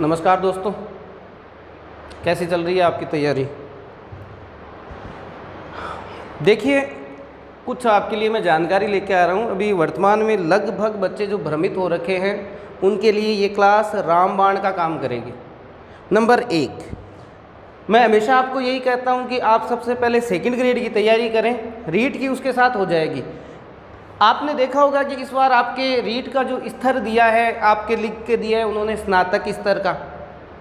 नमस्कार दोस्तों, कैसी चल रही है आपकी तैयारी। देखिए, कुछ आपके लिए मैं जानकारी लेके आ रहा हूँ। अभी वर्तमान में लगभग बच्चे जो भ्रमित हो रखे हैं उनके लिए ये क्लास रामबाण का काम करेगी। नंबर 1, मैं हमेशा आपको यही कहता हूँ कि आप सबसे पहले सेकंड ग्रेड की तैयारी करें, रीट की उसके साथ हो जाएगी। आपने देखा होगा कि इस बार आपके रीट का जो स्तर दिया है, आपके लिख के दिया है उन्होंने स्नातक स्तर का,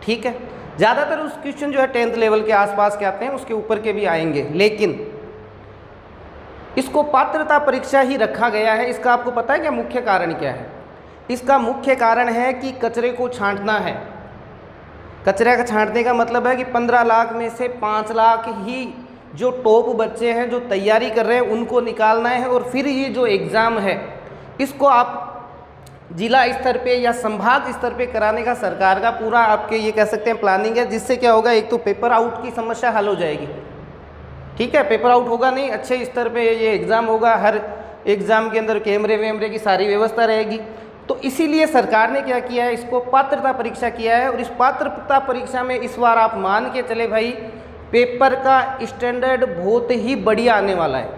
ठीक है। ज़्यादातर उस क्वेश्चन जो है 10th लेवल के आसपास के आते हैं, उसके ऊपर के भी आएंगे, लेकिन इसको पात्रता परीक्षा ही रखा गया है। इसका आपको पता है क्या मुख्य कारण क्या है? इसका मुख्य कारण है कि कचरे को छांटना है। कचरे का छांटने का मतलब है कि 15 लाख में से 5 लाख ही जो टॉप बच्चे हैं जो तैयारी कर रहे हैं उनको निकालना है, और फिर ये जो एग्ज़ाम है इसको आप जिला स्तर पे या संभाग स्तर पे कराने का सरकार का पूरा आपके ये कह सकते हैं प्लानिंग है। जिससे क्या होगा, एक तो पेपर आउट की समस्या हल हो जाएगी, ठीक है। पेपर आउट होगा नहीं, अच्छे स्तर पे ये एग्ज़ाम होगा, हर एग्ज़ाम के अंदर कैमरे वैमरे की सारी व्यवस्था रहेगी। तो इसीलिए सरकार ने क्या किया है, इसको पात्रता परीक्षा किया है। और इस पात्रता परीक्षा में इस बार आप मान के चले भाई, पेपर का स्टैंडर्ड बहुत ही बढ़िया आने वाला है।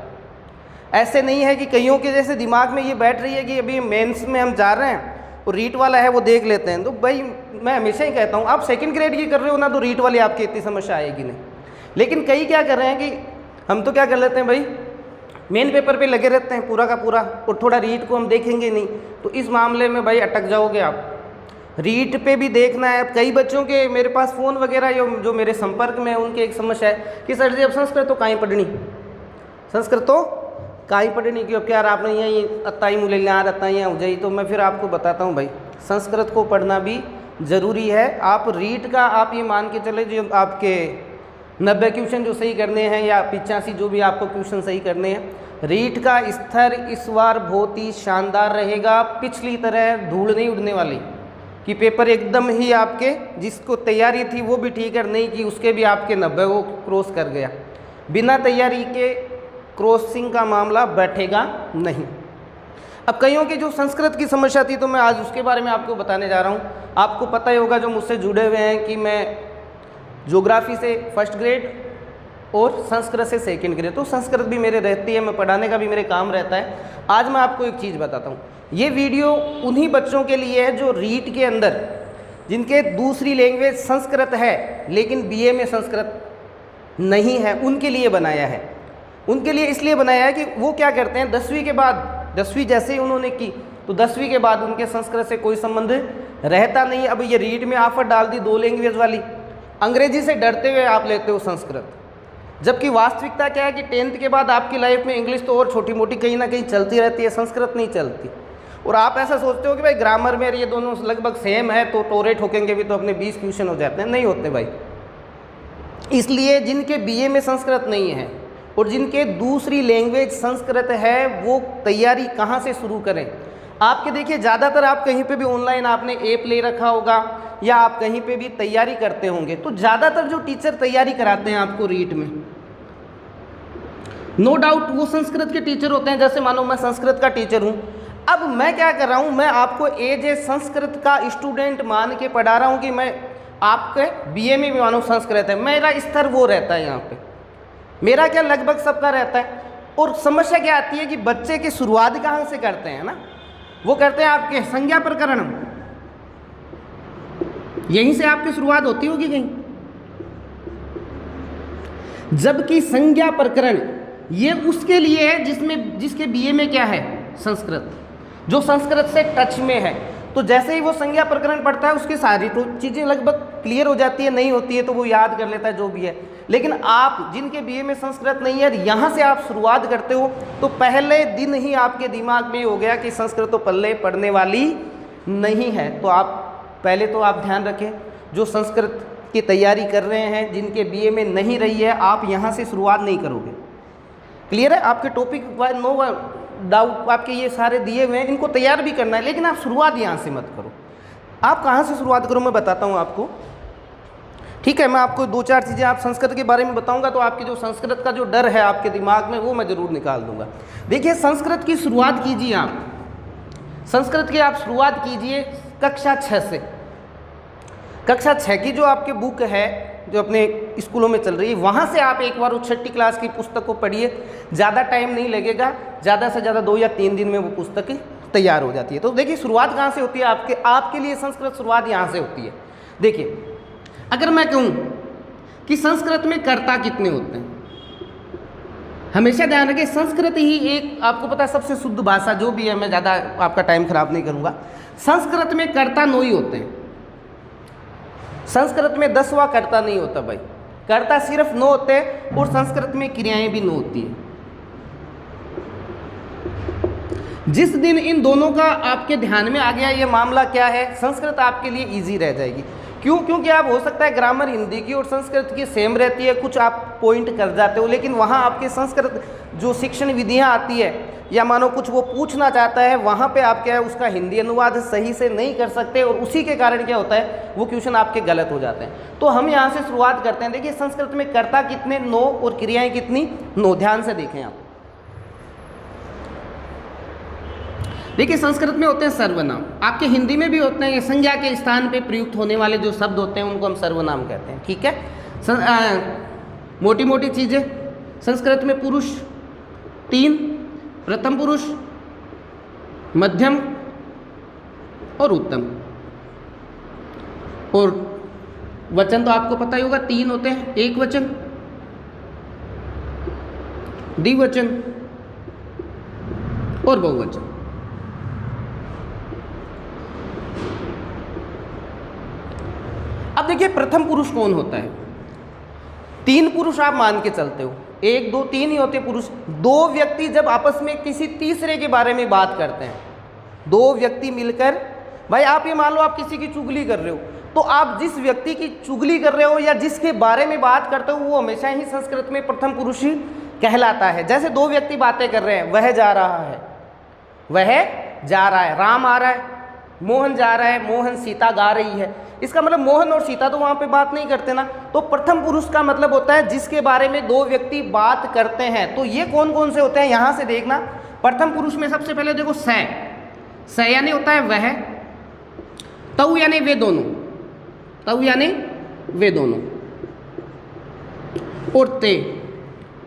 ऐसे नहीं है कि कईयों के जैसे दिमाग में ये बैठ रही है कि अभी मेंस में हम जा रहे हैं और रीट वाला है वो देख लेते हैं। तो भाई मैं हमेशा ही कहता हूँ, आप सेकंड ग्रेड की कर रहे हो ना, तो रीट वाली आपकी इतनी समस्या आएगी नहीं। लेकिन कई क्या कर रहे हैं कि हम तो क्या कर लेते हैं भाई, मेन पेपर पे लगे रहते हैं पूरा का पूरा, और थोड़ा रीट को हम देखेंगे नहीं। तो इस मामले में भाई अटक जाओगे आप। रीट पे भी देखना है। कई बच्चों के मेरे पास फ़ोन वगैरह जो मेरे संपर्क में है, उनके एक समस्या है कि सर जी अब संस्कृत तो काहीं पढ़नी, संस्कृत तो काहीं पढ़नी क्यों, क्या आपने यही अत्ताई मूल्यांकन अत्ताई हो जाई। तो मैं फिर आपको बताता हूँ भाई, संस्कृत को पढ़ना भी ज़रूरी है। आप रीट का आप ये मान के चले जो आपके 90 क्वेश्चन जो सही करने हैं या 85 जो भी आपको क्वेश्चन सही करने हैं, रीट का स्तर इस बार बहुत ही शानदार रहेगा। पिछली तरह धूल नहीं उड़ने वाली कि पेपर एकदम ही आपके जिसको तैयारी थी वो भी ठीक है नहीं कि उसके भी आपके 90 वो क्रॉस कर गया। बिना तैयारी के क्रॉसिंग का मामला बैठेगा नहीं। अब कईयों की जो संस्कृत की समस्या थी, तो मैं आज उसके बारे में आपको बताने जा रहा हूँ। आपको पता ही होगा जो मुझसे जुड़े हुए हैं कि मैं ज्योग्राफी से फर्स्ट ग्रेड और संस्कृत से सेकंड ग्रेड, तो संस्कृत भी मेरे रहती है, मैं पढ़ाने का भी मेरे काम रहता है। आज मैं आपको एक चीज़ बताता हूँ। ये वीडियो उन्हीं बच्चों के लिए है जो रीट के अंदर जिनके दूसरी लैंग्वेज संस्कृत है लेकिन बीए में संस्कृत नहीं है, उनके लिए बनाया है। उनके लिए इसलिए बनाया है कि वो क्या करते हैं, 10वीं के बाद, 10वीं जैसे ही उन्होंने की तो 10वीं के बाद उनके संस्कृत से कोई संबंध रहता नहीं। अब ये रीट में आफत डाल दी 2 लैंग्वेज वाली, अंग्रेजी से डरते हुए आप लेते हो संस्कृत। जबकि वास्तविकता क्या है कि 10th के बाद आपकी लाइफ में इंग्लिश तो और छोटी मोटी कहीं ना कहीं चलती रहती है, संस्कृत नहीं चलती। और आप ऐसा सोचते हो कि भाई ग्रामर में ये दोनों लगभग सेम है तो टोरे ठोकेंगे भी तो अपने 20 क्वेश्चन हो जाते हैं, नहीं होते भाई। इसलिए जिनके बीए में संस्कृत नहीं है और जिनके दूसरी लैंग्वेज संस्कृत है, वो तैयारी कहाँ से शुरू करें। आपके देखिए ज़्यादातर आप कहीं पे भी ऑनलाइन आपने ऐप ले रखा होगा या आप कहीं पे भी तैयारी करते होंगे, तो ज़्यादातर जो टीचर तैयारी कराते हैं आपको रीट में, नो डाउट वो संस्कृत के टीचर होते हैं। जैसे मानो मैं संस्कृत का टीचर हूँ, अब मैं क्या कर रहा हूँ, मैं आपको एज ए संस्कृत का स्टूडेंट मान के पढ़ा रहा हूँ कि मैं आपके बीए में भी मानो संस्कृत है, मेरा स्तर वो रहता है यहाँ पे, मेरा क्या लगभग सबका रहता है। और समस्या क्या आती है कि बच्चे की शुरुआत कहाँ से करते हैं ना, वो करते हैं आपके संज्ञा प्रकरण, यहीं से आपकी शुरुआत होती होगी कहीं। जबकि संज्ञा प्रकरण ये उसके लिए है जिसके बीए में क्या है, संस्कृत, जो संस्कृत से टच में है। तो जैसे ही वो संज्ञा प्रकरण पढ़ता है उसकी सारी तो चीज़ें लगभग क्लियर हो जाती है, नहीं होती है तो वो याद कर लेता है जो भी है। लेकिन आप जिनके बीए में संस्कृत नहीं है, यहाँ से आप शुरुआत करते हो तो पहले दिन ही आपके दिमाग में हो गया कि संस्कृत तो पल्ले पढ़ने वाली नहीं है। तो आप पहले तो आप ध्यान रखें, जो संस्कृत की तैयारी कर रहे हैं जिनके बीए में नहीं रही है, आप यहाँ से शुरुआत नहीं करोगे। क्लियर है? आपके टॉपिक नो डाउट आपके ये सारे दिए हुए हैं, इनको तैयार भी करना है, लेकिन आप शुरुआत यहाँ से मत करो। आप कहाँ से शुरुआत करो मैं बताता हूँ आपको, ठीक है। मैं आपको 2-4 चीज़ें आप संस्कृत के बारे में बताऊँगा तो आपकी जो संस्कृत का जो डर है आपके दिमाग में वो मैं ज़रूर निकाल दूँगा। देखिए, संस्कृत की शुरुआत कीजिए आप, संस्कृत की आप शुरुआत कीजिए कक्षा 6 से। कक्षा 6 की जो आपकी बुक है जो अपने स्कूलों में चल रही है, वहाँ से आप एक बार उस 6ठी क्लास की पुस्तक को पढ़िए, ज़्यादा टाइम नहीं लगेगा, ज़्यादा से ज़्यादा 2 या 3 दिन में वो पुस्तक तैयार हो जाती है। तो देखिए शुरुआत कहाँ से होती है आपके लिए संस्कृत शुरुआत यहाँ से होती है। देखिए अगर मैं कहूँ कि संस्कृत में कर्ता कितने होते हैं, हमेशा ध्यान रखें संस्कृत ही एक, आपको पता है सबसे शुद्ध भाषा जो भी है, मैं ज़्यादा आपका टाइम खराब नहीं करूँगा। संस्कृत में कर्ता 9 ही होते हैं, संस्कृत में 10वां कर्ता नहीं होता भाई, कर्ता सिर्फ 9 होते हैं और संस्कृत में क्रियाएं भी 9 होती है। जिस दिन इन दोनों का आपके ध्यान में आ गया ये मामला क्या है, संस्कृत आपके लिए इजी रह जाएगी। क्यों? क्योंकि आप हो सकता है ग्रामर हिंदी की और संस्कृत की सेम रहती है, कुछ आप पॉइंट कर जाते हो, लेकिन वहाँ आपके संस्कृत जो शिक्षण विधियाँ आती है या मानो कुछ वो पूछना चाहता है, वहाँ पे आप क्या है उसका हिंदी अनुवाद सही से नहीं कर सकते और उसी के कारण क्या होता है वो क्वेश्चन आपके गलत हो जाते हैं। तो हम यहाँ से शुरुआत करते हैं। देखिए संस्कृत में कर्ता कितने? 9 और क्रियाएँ कितनी? 9। ध्यान से देखें आप। देखिए संस्कृत में होते हैं सर्वनाम, आपके हिंदी में भी होते हैं, ये संज्ञा के स्थान पे प्रयुक्त होने वाले जो शब्द होते हैं उनको हम सर्वनाम कहते हैं। ठीक है, मोटी मोटी चीज़ें, संस्कृत में पुरुष 3, प्रथम पुरुष, मध्यम और उत्तम, और वचन तो आपको पता ही होगा 3 होते हैं, एक वचन, द्विवचन और बहुवचन। अब देखिए प्रथम पुरुष कौन होता है? 3 पुरुष आप मान के चलते हो, 1 2 3 ही होते पुरुष। 2 व्यक्ति जब आपस में किसी तीसरे के बारे में बात करते हैं, 2 व्यक्ति मिलकर, भाई आप ये मान लो आप किसी की चुगली कर रहे हो, तो आप जिस व्यक्ति की चुगली कर रहे हो या जिसके बारे में बात करते हो वो हमेशा ही संस्कृत में प्रथम पुरुष ही कहलाता है। जैसे 2 व्यक्ति बातें कर रहे हैं, वह जा रहा है, वह जा रहा है, राम आ रहा है, मोहन जा रहा है, मोहन सीता गा रही है। इसका मतलब मोहन और सीता तो वहाँ पे बात नहीं करते ना। तो प्रथम पुरुष का मतलब होता है जिसके बारे में 2 व्यक्ति बात करते हैं। तो ये कौन कौन से होते हैं यहाँ से देखना। प्रथम पुरुष में सबसे पहले देखो स यानी होता है वह, तऊ यानी वे दोनों, तऊ यानी वे दोनों, और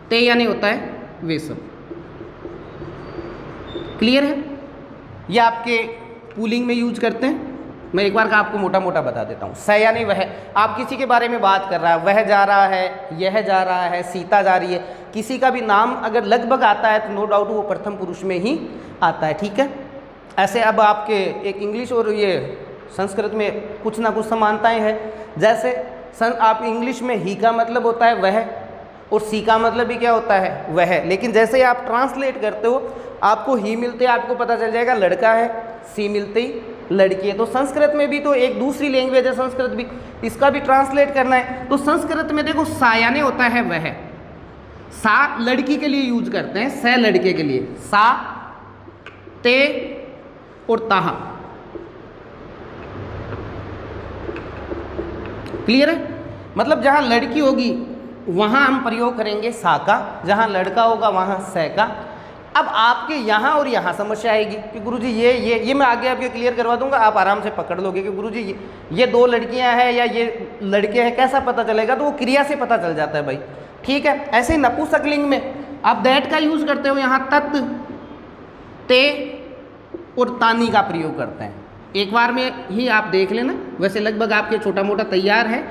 ते यानी होता है वे सब। क्लियर है? ये आपके पुलिंग में यूज करते हैं। मैं एक बार का आपको मोटा मोटा बता देता हूँ। स यानी वह, आप किसी के बारे में बात कर रहा है, वह जा रहा है, यह जा रहा है, सीता जा रही है, किसी का भी नाम अगर लगभग आता है तो नो डाउट वो प्रथम पुरुष में ही आता है। ठीक है, ऐसे अब आपके एक इंग्लिश और ये संस्कृत में कुछ ना कुछ समानताएं हैं। जैसे आप इंग्लिश में ही का मतलब होता है वह और सी का मतलब भी क्या होता है वह, लेकिन जैसे ही आप ट्रांसलेट करते हो आपको ही मिलते आपको पता चल जाएगा लड़का है, सी मिलते ही लड़की है। तो संस्कृत में भी तो एक दूसरी लैंग्वेज है संस्कृत भी, इसका भी ट्रांसलेट करना है। तो संस्कृत में देखो सा यानी होता है वह, सा लड़की के लिए यूज करते हैं, स लड़के के लिए, सा, ते और ताहा। क्लियर है? मतलब जहां लड़की होगी वहां हम प्रयोग करेंगे सा का, जहां लड़का होगा वहां स का। अब आपके यहाँ और यहाँ समस्या आएगी कि गुरुजी ये मैं आगे आपके क्लियर करवा दूंगा, आप आराम से पकड़ लोगे कि गुरुजी ये 2 लड़कियां हैं या ये लड़के हैं, कैसा पता चलेगा? तो वो क्रिया से पता चल जाता है भाई। ठीक है, ऐसे ही नपुंसकलिंग में आप दैट का यूज़ करते हो, यहाँ तत्, ते और तानी का प्रयोग करते हैं। एक बार में ही आप देख लेना, वैसे लगभग आपके छोटा मोटा तैयार है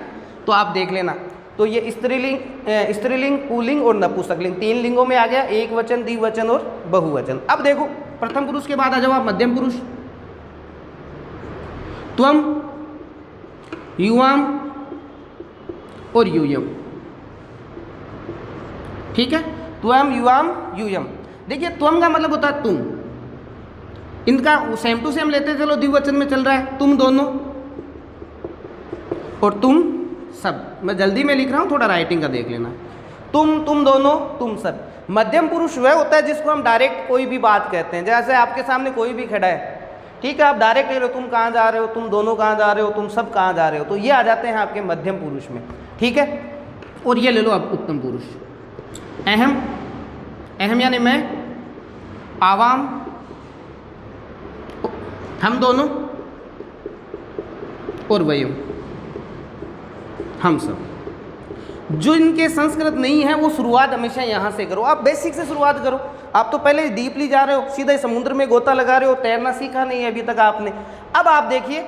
तो आप देख लेना। तो ये स्त्रीलिंग, पुल्लिंग और नपुंसकलिंग 3 लिंगों में आ गया, एक वचन, द्विवचन और बहुवचन। अब देखो प्रथम पुरुष के बाद आ जाओ आप मध्यम पुरुष। त्वम, युवाम और यूयम। ठीक है, त्वम, युवाम, यूयम। देखिए त्वम का मतलब होता है तुम, इनका सेम टू सेम लेते चलो, द्विवचन में चल रहा है तुम दोनों और तुम सब। मैं जल्दी में लिख रहा हूँ, थोड़ा राइटिंग का देख लेना। तुम दोनों, तुम सब। मध्यम पुरुष वह होता है जिसको हम डायरेक्ट कोई भी बात कहते हैं। जैसे आपके सामने कोई भी खड़ा है, ठीक है, आप डायरेक्ट कह रहे हो तुम कहाँ जा रहे हो, तुम दोनों कहाँ जा रहे हो, तुम सब कहाँ जा रहे हो, तो ये आ जाते हैं आपके मध्यम पुरुष में। ठीक है, और ये ले लो आप उत्तम पुरुष। अहम, अहम यानी मैं, आवाम, हम दोनों और वयम। हम सब। जो इनके संस्कृत नहीं है वो शुरुआत हमेशा यहाँ से करो, आप बेसिक से शुरुआत करो। आप तो पहले डीपली जा रहे हो, सीधे समुद्र में गोता लगा रहे हो, तैरना सीखा नहीं है अभी तक आपने। अब आप देखिए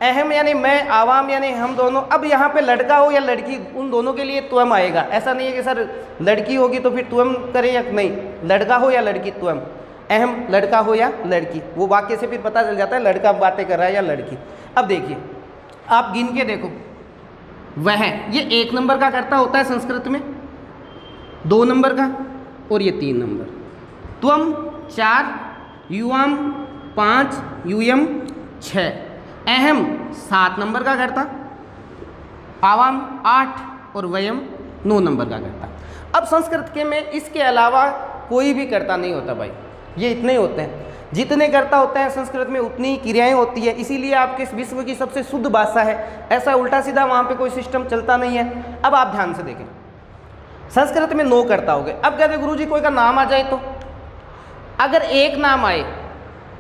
अहम यानी मैं, आवाम यानी हम दोनों। अब यहाँ पे लड़का हो या लड़की, उन दोनों के लिए त्वम आएगा। ऐसा नहीं है कि सर लड़की होगी तो फिर त्वम करें या नहीं, लड़का हो या लड़की त्वम। अहम लड़का हो या लड़की, वो वाक्य से फिर पता चल जाता है लड़का बातें कर रहा है या लड़की। अब देखिए आप गिन के देखो, वह ये 1 नंबर का कर्ता होता है संस्कृत में, 2 नंबर का और ये 3 नंबर। त्वम 4, युवाम 5, यूयम 6, अहम 7 नंबर का कर्ता, आवाम 8 और वयम 9 नंबर का कर्ता। अब संस्कृत के में इसके अलावा कोई भी कर्ता नहीं होता भाई, ये इतने ही होते हैं। जितने कर्ता होते हैं संस्कृत में उतनी ही क्रियाएं होती है, इसीलिए आपके इस विश्व की सबसे शुद्ध भाषा है। ऐसा उल्टा सीधा वहाँ पे कोई सिस्टम चलता नहीं है। अब आप ध्यान से देखें, संस्कृत में 9 कर्ता हो गए। अब कहते गुरुजी कोई का नाम आ जाए तो, अगर एक नाम आए,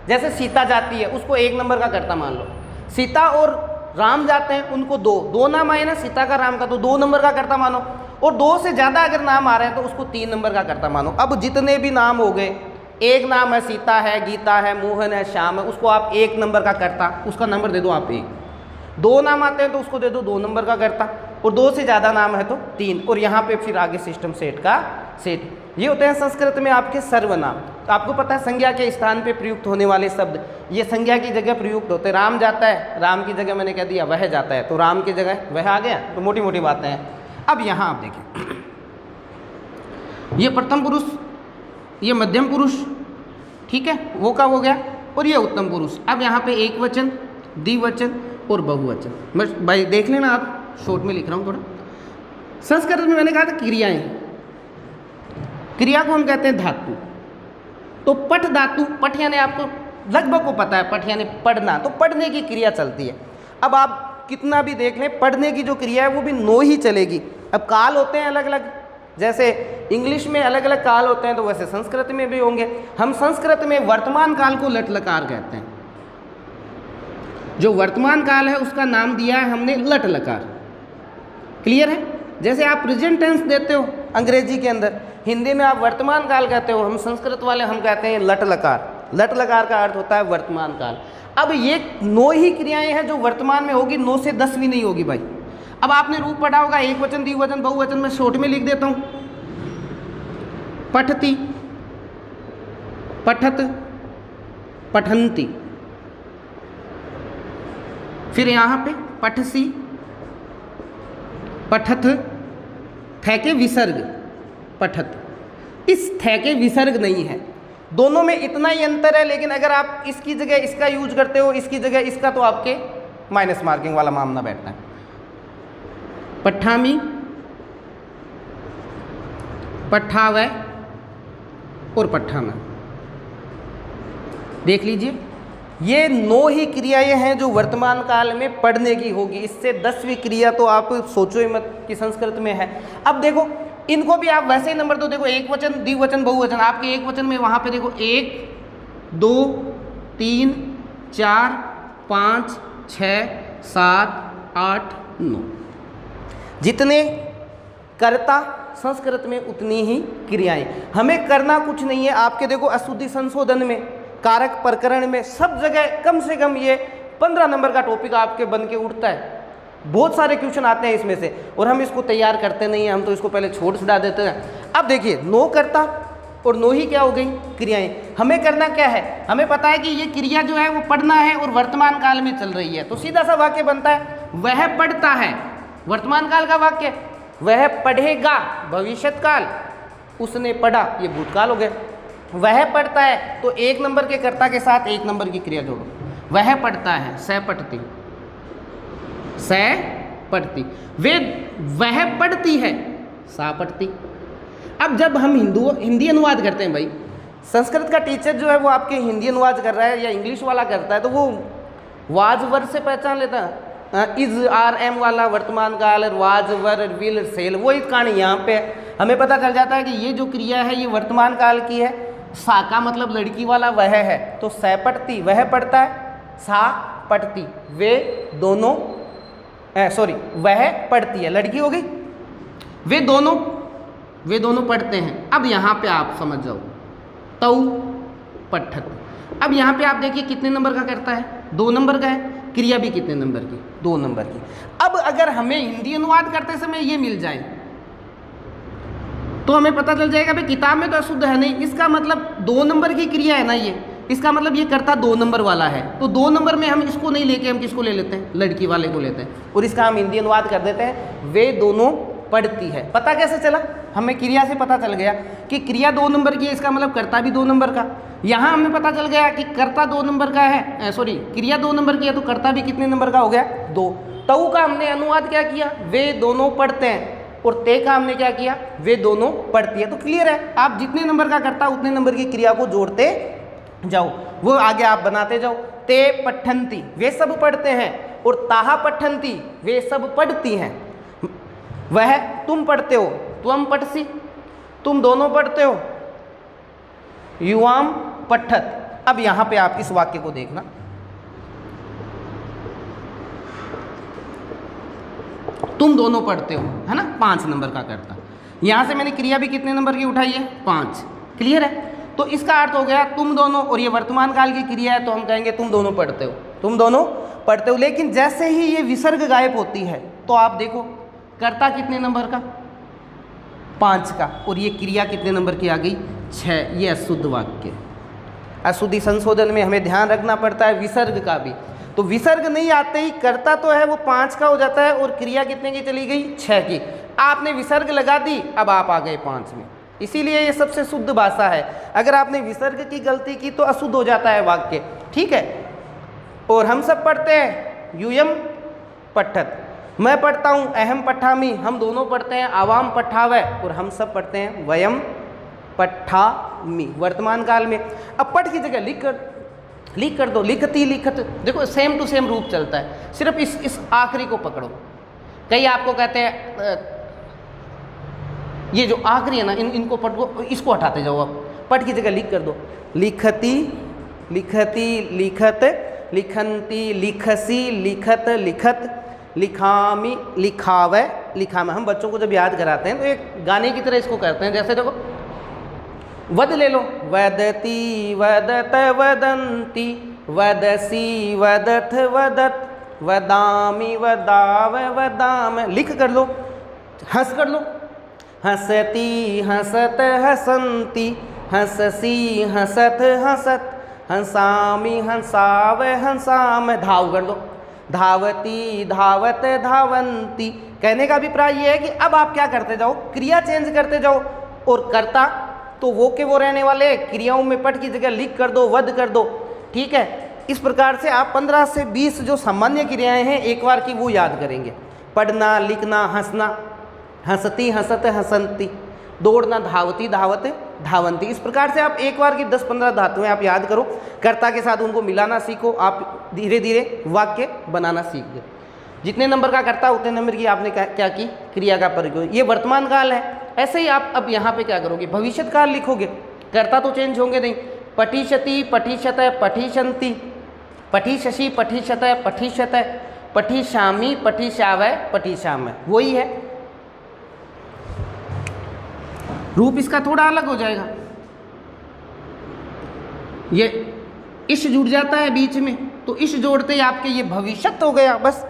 जैसे सीता जाती है उसको 1 नंबर का कर्ता मान लो, सीता और राम जाते हैं उनको 2 नाम आए ना, सीता का राम का, तो 2 नंबर का कर्ता मानो। और 2 से ज़्यादा अगर नाम आ रहे हैं तो उसको 3 नंबर का कर्ता मानो। अब जितने भी नाम हो गए, एक नाम है सीता है, गीता है, मोहन है, श्याम है, उसको आप 1 नंबर का कर्ता, उसका नंबर दे दो आप 1। 2 नाम आते हैं तो उसको दे दो 2 नंबर का कर्ता, और 2 से ज़्यादा नाम है तो 3। और यहाँ पे फिर आगे सिस्टम सेट का सेट। ये होते हैं संस्कृत में आपके सर्वनाम। तो आपको पता है संज्ञा के स्थान पे प्रयुक्त होने वाले शब्द ये संज्ञा की जगह प्रयुक्त होते हैं। राम जाता है, राम की जगह मैंने कह दिया वह जाता है, तो राम की जगह वह आ गया। तो मोटी मोटी बातें हैं। अब यहाँ आप देखिए, ये प्रथम पुरुष, ये मध्यम पुरुष, ठीक है, वो का हो गया, और ये उत्तम पुरुष। अब यहाँ पे एक वचन, द्विवचन और बहुवचन। बस भाई देख लेना, आप शॉर्ट में लिख रहा हूँ थोड़ा। संस्कृत में मैंने कहा था क्रियाएं, क्रिया को हम कहते हैं धातु। तो पठ धातु, पठ यानी आपको लगभग को पता है, पठ यानी पढ़ना, तो पढ़ने की क्रिया चलती है। अब आप कितना भी देख लें, पढ़ने की जो क्रिया है वो भी 9 ही चलेगी। अब काल होते हैं अलग अलग, जैसे इंग्लिश में अलग अलग काल होते हैं तो वैसे संस्कृत में भी होंगे। हम संस्कृत में वर्तमान काल को लट लकार कहते हैं। जो वर्तमान काल है उसका नाम दिया है हमने लट लकार। क्लियर है? जैसे आप प्रेजेंट टेंस देते हो अंग्रेजी के अंदर, हिंदी में आप वर्तमान काल कहते हो, हम संस्कृत वाले हम कहते हैं लट लकार। लट लकार का अर्थ होता है वर्तमान काल। अब ये 9 ही क्रियाएं हैं जो वर्तमान में होगी, 9 से 10 भी नहीं होगी भाई। अब आपने रूप पढ़ा होगा, एक वचन, द्विवचन, बहुवचन, में शॉर्ट में लिख देता हूं। पठती, पठत, पठंती, फिर यहां पे पठसी, पठत, थ के विसर्ग, पठत। इस थ के विसर्ग नहीं है, दोनों में इतना ही अंतर है। लेकिन अगर आप इसकी जगह इसका यूज करते हो, इसकी जगह इसका, तो आपके माइनस मार्किंग वाला मामला बैठता है। पठामी, पठावै और पठामा। देख लीजिए, ये 9 ही क्रियाएं हैं जो वर्तमान काल में पढ़ने की होगी। इससे 10वीं क्रिया तो आप सोचो ही मत कि संस्कृत में है। अब देखो इनको भी आप वैसे ही नंबर दो। देखो एक वचन, द्विवचन, बहुवचन, आपके एक वचन में वहां पे देखो 1, 2, 3, 4, 5, 6, 7, 8, 9। जितने कर्ता संस्कृत में उतनी ही क्रियाएं। हमें करना कुछ नहीं है। आपके देखो अशुद्धि संशोधन में, कारक प्रकरण में, सब जगह कम से कम ये 15 नंबर का टॉपिक आपके बन के उठता है। बहुत सारे क्वेश्चन आते हैं इसमें से, और हम इसको तैयार करते नहीं हैं, हम तो इसको पहले छोड़ छुड़ा देते हैं। अब देखिए 9 कर्ता और 9 ही क्या हो गई क्रियाएं। हमें करना क्या है, हमें पता है कि ये क्रिया जो है वो पढ़ना है और वर्तमान काल में चल रही है। तो सीधा सा वाक्य बनता है, वह पढ़ता है। वर्तमान काल का वाक्य, वह पढ़ेगा भविष्यत काल, उसने पढ़ा ये भूतकाल हो गया। वह पढ़ता है तो 1 नंबर के कर्ता के साथ 1 नंबर की क्रिया जोड़ो। वह पढ़ता है, स पढ़ती, स पढ़ती। वह पढ़ती है, सा पढ़ती। अब जब हम हिंदी अनुवाद करते हैं भाई, संस्कृत का टीचर जो है वो आपके हिंदी अनुवाद कर रहा है या इंग्लिश वाला करता है, तो वो वाज वर से पहचान लेता है। इज, आर, एम वाला वर्तमान काल, वाज, वर, विल, सेल, वो एक कहानी यहाँ पे हमें पता चल जाता है कि ये जो क्रिया है ये वर्तमान काल की है। सा का मतलब लड़की वाला वह है, तो स पढ़ती, वह पढ़ता है, सा पढ़ती, वे दोनों वह पढ़ती है, लड़की हो गई, वे दोनों पढ़ते हैं। अब यहाँ पे आप समझ जाओ, तौ पठत। अब यहाँ पे आप देखिए कितने नंबर का करता है, 2 नंबर का है। क्रिया भी कितने नंबर की, 2 नंबर की। अब अगर हमें हिंदी अनुवाद करते समय ये मिल जाए तो हमें पता चल जाएगा भाई किताब में तो अशुद्ध है नहीं, इसका मतलब 2 नंबर की क्रिया है ना ये, इसका मतलब ये कर्ता 2 नंबर वाला है। तो 2 नंबर में हम इसको नहीं लेके हम किसको ले लेते हैं, लड़की वाले को लेते हैं, और इसका हम हिंदी अनुवाद कर देते हैं, वे दोनों पढ़ती है। पता कैसे चला, हमें क्रिया से पता चल गया कि क्रिया 2 नंबर की है, इसका मतलब कर्ता भी 2 नंबर का। यहाँ हमें पता चल गया कि कर्ता 2 नंबर का है, क्रिया 2 नंबर की है, तो कर्ता भी कितने नंबर का हो गया, 2। तऊ का हमने अनुवाद क्या किया, वे दोनों पढ़ते हैं, और ते का हमने क्या किया, वे दोनों पढ़ती है। तो क्लियर है, आप जितने नंबर का करता उतने नंबर की क्रिया को जोड़ते जाओ, वो आगे आप बनाते जाओ। ते पठंती, वे सब पढ़ते हैं, और ताहा पठंती, वे सब पढ़ती हैं। वह, तुम पढ़ते हो, त्वम पठसी, तुम दोनों पढ़ते हो, युवाम पठत। अब यहां पे आप इस वाक्य को देखना, तुम दोनों पढ़ते हो, है ना, 5 नंबर का करता। यहां से मैंने क्रिया भी कितने नंबर की उठाई है, 5। क्लियर है, तो इसका अर्थ हो गया तुम दोनों, और ये वर्तमान काल की क्रिया है तो हम कहेंगे तुम दोनों पढ़ते हो, तुम दोनों पढ़ते हो। लेकिन जैसे ही ये विसर्ग गायब होती है तो आप देखो कर्ता कितने नंबर का, 5 का, और ये क्रिया कितने नंबर की आ गई, 6। ये अशुद्ध वाक्य। अशुद्धि संशोधन में हमें ध्यान रखना पड़ता है विसर्ग का भी। तो विसर्ग नहीं आते ही कर्ता तो है वो 5 का हो जाता है, और क्रिया कितने की चली गई, 6 की। आपने विसर्ग लगा दी, अब आप आ गए 5 में। इसीलिए ये सबसे शुद्ध भाषा है। अगर आपने विसर्ग की गलती की तो अशुद्ध हो जाता है वाक्य, ठीक है। और हम सब पढ़ते हैं, यूयम पठत, मैं पढ़ता हूँ, अहम पठामी, हम दोनों पढ़ते हैं, आवाम पठावे, और हम सब पढ़ते हैं, वयम पठामी, वर्तमान काल में। अब पठ की जगह लिख कर दो, लिखती लिखत, देखो सेम टू सेम रूप चलता है, सिर्फ इस आखिरी को पकड़ो। कई आपको कहते हैं ये जो आखिरी है ना, इनको पढ़ो, इसको हटाते जाओ आप, पठ की जगह लिख कर दो, लिखती लिखती लिखत, लिखंती लिखसी, लिखत लिखत, लिखामी लिखावे, लिखामे। हम बच्चों को जब याद कराते हैं तो एक गाने की तरह इसको करते हैं। जैसे देखो, वद ले लो, वदती वदत वदंती, वदसी वदथ वदत, वदामी वदाव वदाम। लिख कर लो, हंस कर लो, हंसती हंसत हंसंती, हंससी हंसत हंसत, हंसामी हंसाव हंसाम। धाव कर लो, धावती धावत धावंती। कहने का अभिप्राय ये है कि अब आप क्या करते जाओ, क्रिया चेंज करते जाओ, और कर्ता तो वो के वो रहने वाले, क्रियाओं में पठ की जगह लिख कर दो, वध कर दो, ठीक है। इस प्रकार से आप 15 से 20 जो सामान्य क्रियाएं हैं एक बार की वो याद करेंगे। पढ़ना, लिखना, हंसना, हंसती हंसत हंसंती, दौड़ना, धावती धावत धावंती। इस प्रकार से आप एक बार की 10-15 धातुएं आप याद करो, कर्ता के साथ उनको मिलाना सीखो, आप धीरे धीरे वाक्य बनाना सीख गए। जितने नंबर का कर्ता उतने नंबर की आपने क्या की, क्रिया का प्रयोग। ये वर्तमान काल है। ऐसे ही आप अब यहाँ पे क्या करोगे, भविष्यत काल लिखोगे, कर्ता तो चेंज होंगे नहीं। पठिष्यति पठिष्यत पठिष्यन्ति, पठिष्यसि पठिष्यत पठिष्यत, पठिष्यामि पठिष्यावै पठिष्यामः, वही है। रूप इसका थोड़ा अलग हो जाएगा, ये इश जुड़ जाता है बीच में, तो इश जोड़ते ही आपके ये भविष्यत हो गया बस।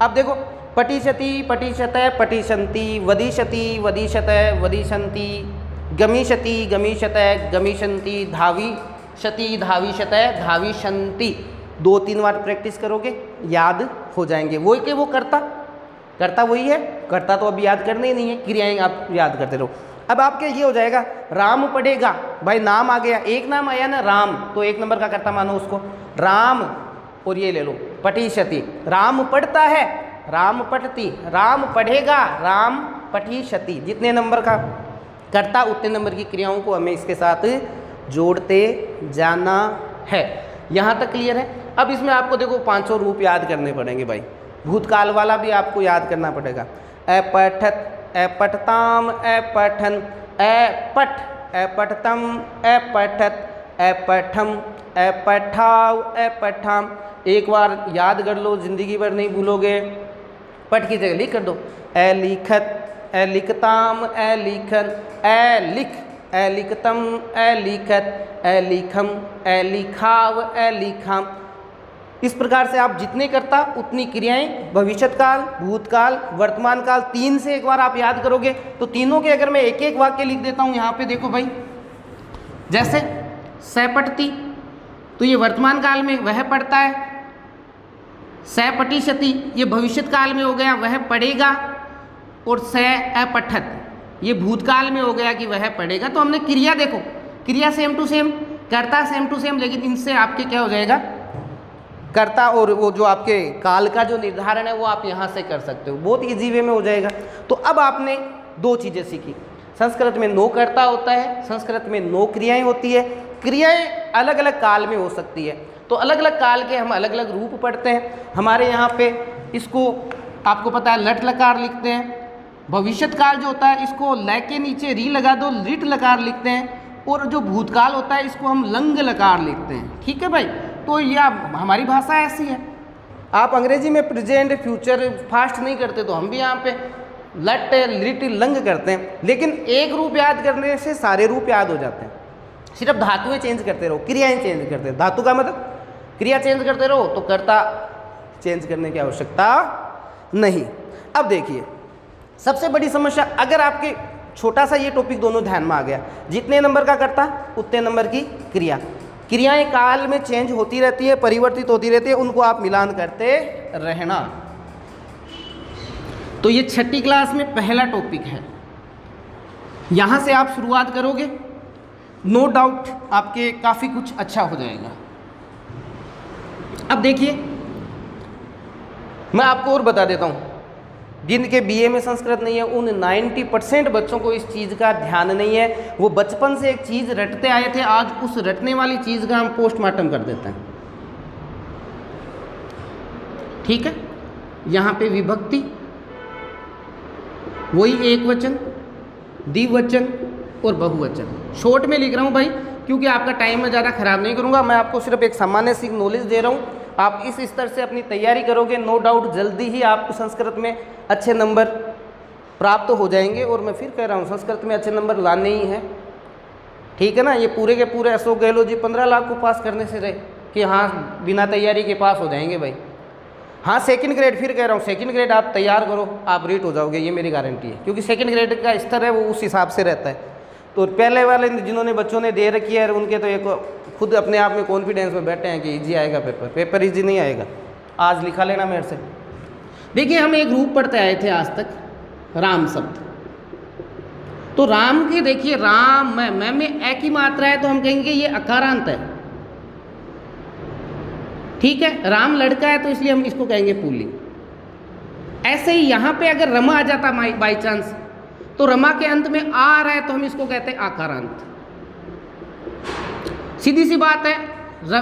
अब देखो, पठिष्यति पठिष्यत पठिष्यन्ति, वदिष्यति वदिष्यत वदिष्यन्ति, गमिष्यति गमिष्यत गमिष्यन्ति, धाविष्यति धाविष्यत धाविष्यन्ति। 2-3 बार प्रैक्टिस करोगे याद हो जाएंगे। वो के वो कर्ता वही है, कर्ता तो अब याद करने ही नहीं है, क्रियाएं आप याद करते रहो। अब आपके ये हो जाएगा, राम पढ़ेगा, भाई नाम आ गया, एक नाम आया ना राम, तो 1 नंबर का कर्ता मानो उसको, राम। और ये ले लो पठिष्यति, राम पढ़ता है, राम पढ़ती, राम पढ़ेगा, राम पठिष्यति। जितने नंबर का कर्ता उतने नंबर की क्रियाओं को हमें इसके साथ जोड़ते जाना है। यहाँ तक क्लियर है। अब इसमें आपको देखो 500 रूप याद करने पड़ेंगे भाई, भूतकाल वाला भी आपको याद करना पड़ेगा। अपठत, अपठताम, अपठन, अपठ, अपठतम, अपठत, अपठम, अपठाव, अपठाम। एक बार याद कर लो, जिंदगी भर नहीं भूलोगे। पट की जगह लिख कर दो, ए लिखत, ए लिखताम, ए लिखन, ए लिख, ए लिखतम, ए लिखत, ए लिखम, ए लिखाव, ए लिखाम। इस प्रकार से आप जितने कर्ता उतनी क्रियाएं, भविष्यत काल, भूतकाल, वर्तमान काल, 3 से एक बार आप याद करोगे तो तीनों के अगर मैं एक एक वाक्य लिख देता हूं यहाँ पे देखो भाई, जैसे सपटती, तो ये वर्तमान काल में वह पढ़ता है, सपटिशति ये भविष्यत काल में हो गया वह पढ़ेगा, और स अपठत ये भूतकाल में हो गया कि वह पढ़ेगा। तो हमने क्रिया देखो, क्रिया सेम टू सेम, कर्ता सेम टू सेम, लेकिन इनसे आपके क्या हो जाएगा, कर्ता और वो जो आपके काल का जो निर्धारण है वो आप यहाँ से कर सकते हो, बहुत इजी वे में हो जाएगा। तो अब आपने 2 चीज़ें सीखी, संस्कृत में 9 कर्ता होता है, संस्कृत में 9 क्रियाएं होती है। क्रियाएं अलग अलग काल में हो सकती है, तो अलग अलग काल के हम अलग अलग रूप पढ़ते हैं। हमारे यहाँ पे इसको आपको पता है लट लकार लिखते हैं, भविष्यत काल जो होता है इसको ल के नीचे री लगा दो, लिट लकार लिखते हैं, और जो भूतकाल होता है इसको हम लंग लकार लिखते हैं। ठीक है भाई, तो ये हमारी भाषा ऐसी है। आप अंग्रेजी में प्रेजेंट, फ्यूचर, फास्ट नहीं करते, तो हम भी यहाँ पे लट, लिट, लंग करते हैं। लेकिन एक रूप याद करने से सारे रूप याद हो जाते हैं। सिर्फ धातुएं चेंज करते रहो, क्रियाएं चेंज करते रहो। धातु का मतलब क्रिया चेंज करते रहो, तो कर्ता चेंज करने की आवश्यकता नहीं। अब देखिए सबसे बड़ी समस्या, अगर आपके छोटा सा ये टॉपिक दोनों ध्यान में आ गया, जितने नंबर का कर्ता उतने नंबर की क्रिया। क्रियाएं काल में चेंज होती रहती है, परिवर्तित होती रहती है, उनको आप मिलान करते रहना। तो ये 6ठी क्लास में पहला टॉपिक है, यहाँ से आप शुरुआत करोगे, नो डाउट आपके काफ़ी कुछ अच्छा हो जाएगा। अब देखिए मैं आपको और बता देता हूँ, जिनके बीए में संस्कृत नहीं है उन 90% बच्चों को इस चीज़ का ध्यान नहीं है। वो बचपन से एक चीज़ रटते आए थे, आज उस रटने वाली चीज़ का हम पोस्टमार्टम कर देते हैं। ठीक है, यहाँ पे विभक्ति, वही एक वचन, द्विवचन और बहुवचन। शॉर्ट में लिख रहा हूँ भाई, क्योंकि आपका टाइम मैं ज़्यादा ख़राब नहीं करूँगा। मैं आपको सिर्फ एक सामान्य सी नॉलेज दे रहा हूँ, आप इस स्तर से अपनी तैयारी करोगे, नो डाउट जल्दी ही आपको संस्कृत में अच्छे नंबर प्राप्त हो जाएंगे। और मैं फिर कह रहा हूँ, संस्कृत में अच्छे नंबर लाने ही हैं। ठीक है ना, ये पूरे के पूरे अशोक गहलोत जी 15 लाख को पास करने से रहे कि हाँ बिना तैयारी के पास हो जाएंगे भाई। हाँ सेकंड ग्रेड, फिर कह रहा हूँ सेकंड ग्रेड आप तैयार करो, आप रीट हो जाओगे, ये मेरी गारंटी है, क्योंकि सेकंड ग्रेड का स्तर है वो उस हिसाब से रहता है। तो पहले वाले जिन्होंने बच्चों ने दे रखी है उनके तो एक खुद अपने आप में कॉन्फिडेंस में बैठे हैं कि इजी आएगा पेपर, पेपर इजी नहीं आएगा, आज लिखा लेना मेरे से। देखिए हम एक रूप पढ़ते आए थे आज तक, राम शब्द। तो राम के देखिए राम में ए की मात्रा है, तो हम कहेंगे ये अकारांत है। ठीक है, राम लड़का है तो इसलिए हम इसको कहेंगे पुल्लिंग। ऐसे ही यहाँ पे अगर रमा आ जाता बाई चांस, तो रमा के अंत में आ रहा है तो हम इसको कहते हैं आकारांत। सीधी सी बात है,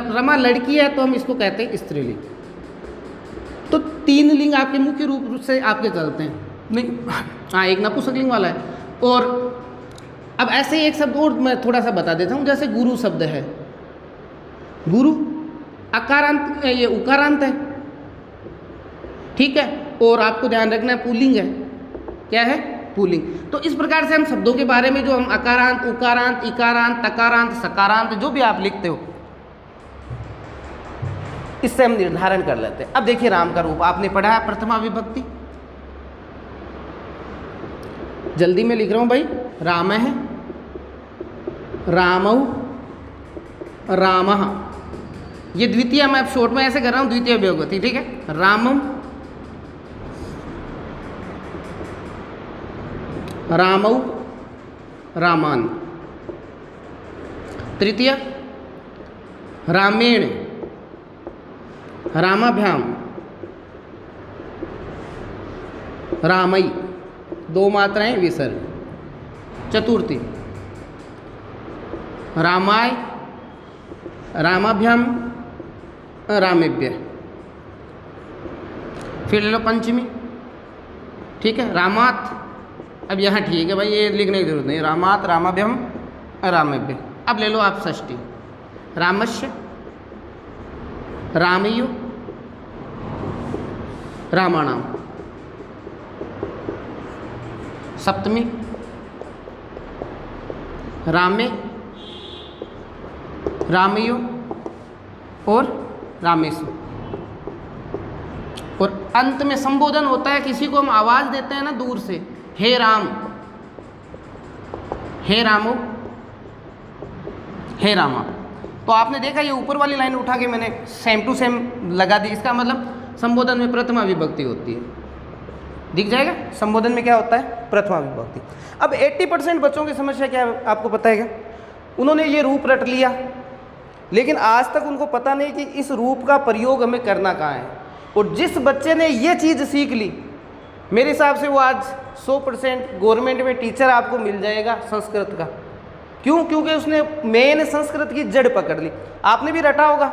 रमा लड़की है तो हम इसको कहते हैं स्त्रीलिंग। तो 3 लिंग आपके मुख्य रूप से आपके चलते हैं, नहीं हाँ एक नपुंसकलिंग वाला है। और अब ऐसे ही एक शब्द और मैं थोड़ा सा बता देता हूँ, जैसे गुरु शब्द है, गुरु अकारांत, ये उकारांत है। ठीक है, और आपको ध्यान रखना है पुल्लिंग है, क्या है पुल्लिंग। तो इस प्रकार से हम शब्दों के बारे में जो हम अकारांत, उकारांत, इकारांत, तकारांत, सकारांत जो भी आप लिखते हो, इससे हम निर्धारण कर लेते हैं। अब देखिए राम का रूप आपने पढ़ा है, प्रथमा विभक्ति। जल्दी में लिख रहा हूं भाई, राम है, रामौ, रामः। ये द्वितीय, मैं शॉर्ट में ऐसे कर रहा हूं, द्वितीय विभक्ति। ठीक है, रामम, रामौ, रामान। तृतीय रामेण, रामाभ्याम, रामई, 2 मात्राएं विसर्ग। चतुर्थी रामाय, रामाभ्याम, रामेभ्य। फिर ले लो पंचमी। ठीक है, रामात, अब यहाँ ठीक है भाई, ये लिखने की जरूरत नहीं, रामात, रामाभ्यम, रामेभ्य। अब ले लो आप षष्ठी, रामस्य, रामयो, रामाणाम। सप्तमी, रामे, रामयो और रामेशु। और अंत में संबोधन होता है, किसी को हम आवाज देते हैं ना दूर से, हे राम, हे रामो, हे रामा। तो आपने देखा ये ऊपर वाली लाइन उठा के मैंने सेम टू सेम लगा दी। इसका मतलब संबोधन में प्रथमा विभक्ति होती है। दिख जाएगा संबोधन में क्या होता है, प्रथमा विभक्ति। अब 80% बच्चों की समस्या क्या है आपको पता है क्या? उन्होंने ये रूप रट लिया, लेकिन आज तक उनको पता नहीं कि इस रूप का प्रयोग हमें करना कहाँ है। और जिस बच्चे ने ये चीज़ सीख ली, मेरे हिसाब से वो आज 100% गवर्नमेंट में टीचर आपको मिल जाएगा संस्कृत का। क्यों? क्योंकि उसने मेन संस्कृत की जड़ पकड़ ली। आपने भी रटा होगा,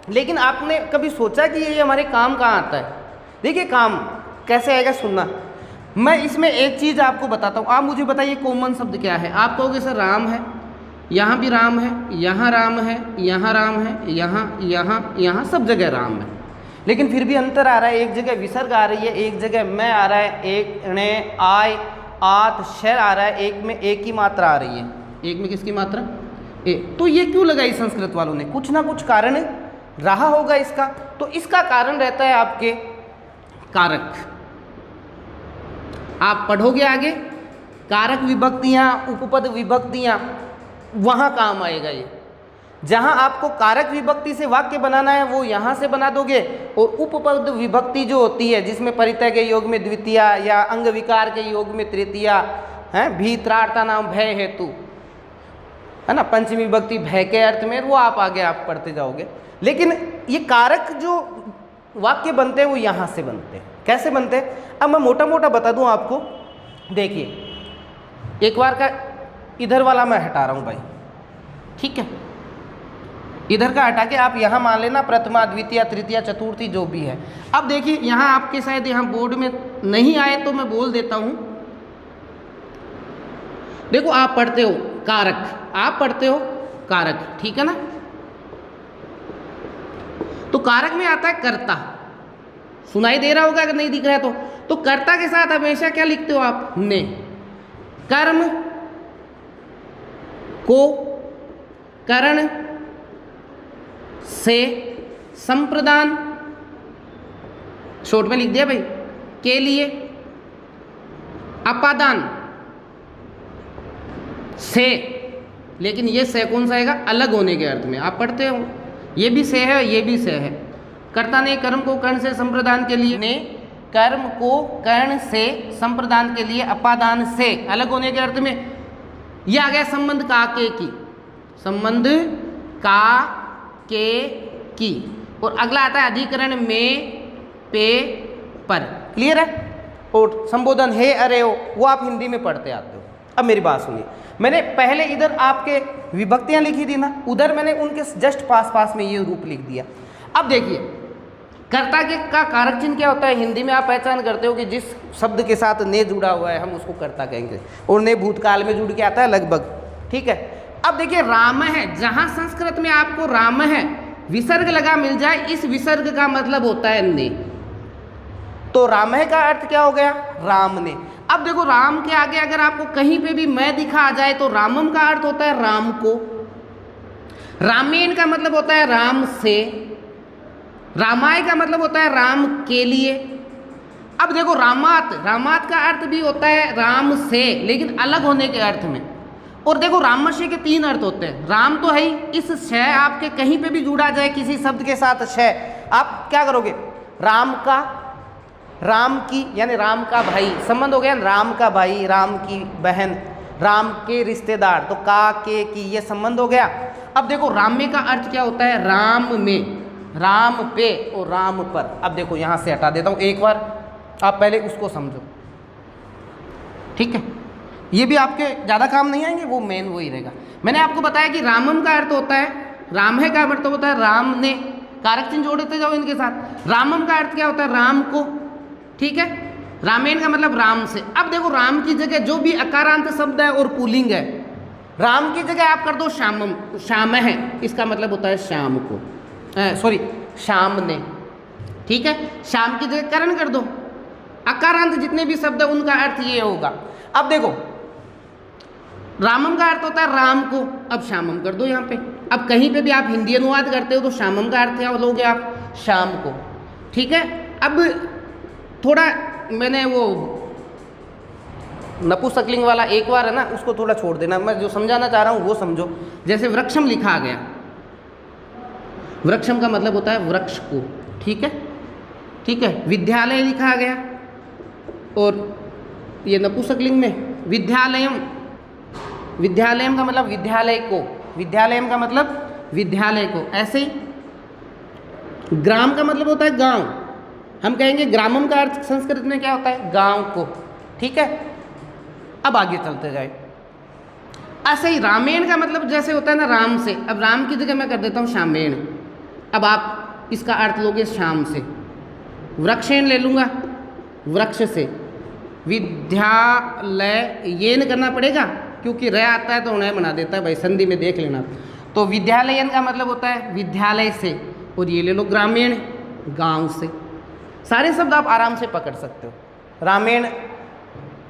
लेकिन आपने कभी सोचा कि ये हमारे काम कहाँ आता है? देखिए काम कैसे आएगा, सुनना। मैं इसमें एक चीज़ आपको बताता हूँ, आप मुझे बताइए कॉमन शब्द क्या है। आप कहोगे सर राम है, यहाँ भी राम है, यहाँ राम है, यहाँ राम है, यहाँ सब जगह राम है, लेकिन फिर भी अंतर आ रहा है। एक जगह विसर्ग आ रही है, एक जगह मैं आ रहा है, एक ने आय आत शर आ रहा है, एक में एक की मात्रा आ रही है। एक में किसकी मात्रा? ए। तो ये क्यों लगाई संस्कृत वालों ने? कुछ ना कुछ कारण रहा होगा इसका। तो इसका कारण रहता है आपके कारक। आप पढ़ोगे आगे, कारक विभक्तियाँ, उपपद विभक्तियाँ, वहाँ काम आएगा ये। जहाँ आपको कारक विभक्ति से वाक्य बनाना है वो यहाँ से बना दोगे, और उपपद विभक्ति जो होती है जिसमें परितय के योग में द्वितीया या अंग विकार के योग में तृतीया है, भीत्रार्था नाम भय हेतु है ना, पंचमी विभक्ति भय के अर्थ में, वो आप आगे आप पढ़ते जाओगे। लेकिन ये कारक जो वाक्य बनते हैं वो यहाँ से बनते हैं। कैसे बनते हैं? अब मैं मोटा मोटा बता दूँ आपको। देखिए एक बार का इधर वाला मैं हटा रहा हूँ भाई, ठीक है, इधर का हटा के आप यहाँ मान लेना प्रथमा द्वितीय तृतीया चतुर्थी जो भी है। अब देखिए यहाँ आपके शायद यहाँ बोर्ड में नहीं आए तो मैं बोल देता हूँ। देखो आप पढ़ते हो कारक, आप पढ़ते हो कारक, ठीक है ना। तो कारक में आता है कर्ता, सुनाई दे रहा होगा अगर नहीं दिख रहा है तो कर्ता के साथ हमेशा क्या लिखते हो आप? ने। कर्म को करण से संप्रदान, शॉर्ट में लिख दिया भाई, के लिए अपादान से, लेकिन ये से कौन सा आएगा? अलग होने के अर्थ में। आप पढ़ते हो ये भी से है, ये भी से है। कर्ता ने कर्म को कर्ण से संप्रदान के लिए, ने कर्म को कर्ण से संप्रदान के लिए अपादान से, अलग होने के अर्थ में। यह आ गया संबंध का के की, संबंध का के की। और अगला आता है अधिकरण में पे पर। क्लियर है? और संबोधन हे अरे हो वो आप हिंदी में पढ़ते आते हो। अब मेरी बात सुनिए, मैंने पहले इधर आपके विभक्तियां लिखी थी ना, उधर मैंने उनके जस्ट पास में ये रूप लिख दिया। अब देखिए कर्ता के का कारक चिन्ह क्या होता है? हिंदी में आप पहचान करते हो कि जिस शब्द के साथ ने जुड़ा हुआ है हम उसको कर्ता कहेंगे, और ने भूतकाल में जुड़ के आता है लगभग, ठीक है। अब देखिए राम है, जहां संस्कृत में आपको राम है विसर्ग लगा मिल जाए, इस विसर्ग का मतलब होता है ने। तो राम है का अर्थ क्या हो गया? राम ने। अब देखो राम के आगे अगर आपको कहीं पे भी मैं दिखा आ जाए तो रामम का अर्थ होता है राम को, रामेण का मतलब होता है राम से, रामाय का मतलब होता है राम के लिए। अब देखो रामात, रामात का अर्थ भी होता है राम से, लेकिन अलग होने के अर्थ में। और देखो रामशय के 3 अर्थ होते हैं। राम तो है ही, इस शय आपके कहीं पे भी जुड़ा जाए किसी शब्द के साथ शय, आप क्या करोगे? राम का, राम की यानी राम का भाई, संबंध हो गया राम का भाई, राम की बहन, राम के रिश्तेदार, तो का के की ये संबंध हो गया। अब देखो राम में का अर्थ क्या होता है? राम में, राम पे और राम पर। अब देखो यहाँ से हटा देता हूँ एक बार, आप पहले उसको समझो, ठीक है। ये भी आपके ज़्यादा काम नहीं आएंगे, वो मेन वही रहेगा। मैंने आपको बताया कि रामम का अर्थ होता है, राम है का अर्थ होता है राम ने, कारक चिन्ह जोड़ते जाओ इनके साथ। रामम का अर्थ क्या होता है? राम को, ठीक है। रामेण का मतलब राम से। अब देखो राम की जगह जो भी अकारांत शब्द है और पुल्लिंग है, राम की जगह आप कर दो श्यामम, श्याम है, इसका मतलब होता है श्याम को, सॉरी श्याम ने, ठीक है। श्याम की जगह करण कर दो, अकारांत जितने भी शब्द है उनका अर्थ ये होगा। अब देखो, रामम का अर्थ होता है राम को, अब श्यामम कर दो यहाँ पे। अब कहीं पे भी आप हिंदी अनुवाद करते हो तो श्यामम का अर्थ क्या लोगे आप, शाम को, ठीक है। अब थोड़ा मैंने वो नपुंसकलिंग वाला एक बार है ना, उसको थोड़ा छोड़ देना, मैं जो समझाना चाह रहा हूँ वो समझो। जैसे वृक्षम लिखा गया, वृक्षम का मतलब होता है वृक्ष को, ठीक है, ठीक है। विद्यालय लिखा गया, और ये नपुंसकलिंग में विद्यालयम, विद्यालयम का मतलब विद्यालय को, विद्यालयम का मतलब विद्यालय को। ऐसे ही ग्राम का मतलब होता है गांव, हम कहेंगे ग्रामम का अर्थ संस्कृत में क्या होता है, गांव को, ठीक है। अब आगे चलते जाए। ऐसे ही रामेण का मतलब जैसे होता है ना राम से, अब राम की जगह मैं कर देता हूँ श्यामेण। अब आप इसका अर्थ लोगे शाम से। वृक्षेण ले लूँगा, वृक्ष से। विद्यालय ये न करना पड़ेगा क्योंकि रह आता है तो उन्हें बना देता है भाई, संधि में देख लेना। तो विद्यालयन का मतलब होता है विद्यालय से, और ये ले लो ग्रामीण, गांव से। सारे शब्द आप आराम से पकड़ सकते हो। रामेण,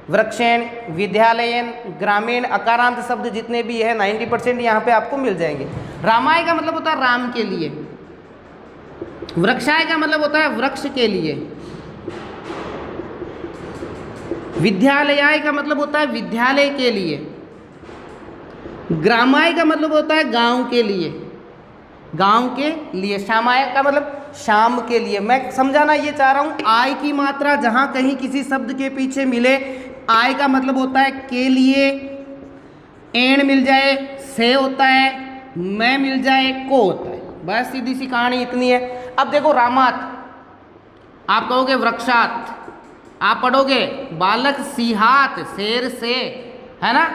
वृक्षेण, विद्यालयन, ग्रामीण, अकारांत शब्द जितने भी है 90% यहाँ पे आपको मिल जाएंगे। रामाय का मतलब होता है राम के लिए। वृक्षाय का मतलब होता है वृक्ष के लिए। विद्यालयाय का मतलब होता है विद्यालय के लिए। ग्रामाय का मतलब होता है गांव के लिए, गांव के लिए। श्यामाय का मतलब शाम के लिए। मैं समझाना ये चाह रहा हूँ, आय की मात्रा जहाँ कहीं किसी शब्द के पीछे मिले, आय का मतलब होता है के लिए, एण मिल जाए से होता है, मैं मिल जाए को होता है। बस सीधी सी कहानी इतनी है। अब देखो रामात, आप कहोगे वृक्षात, आप पढ़ोगे बालक सिंहात, शेर से, है ना।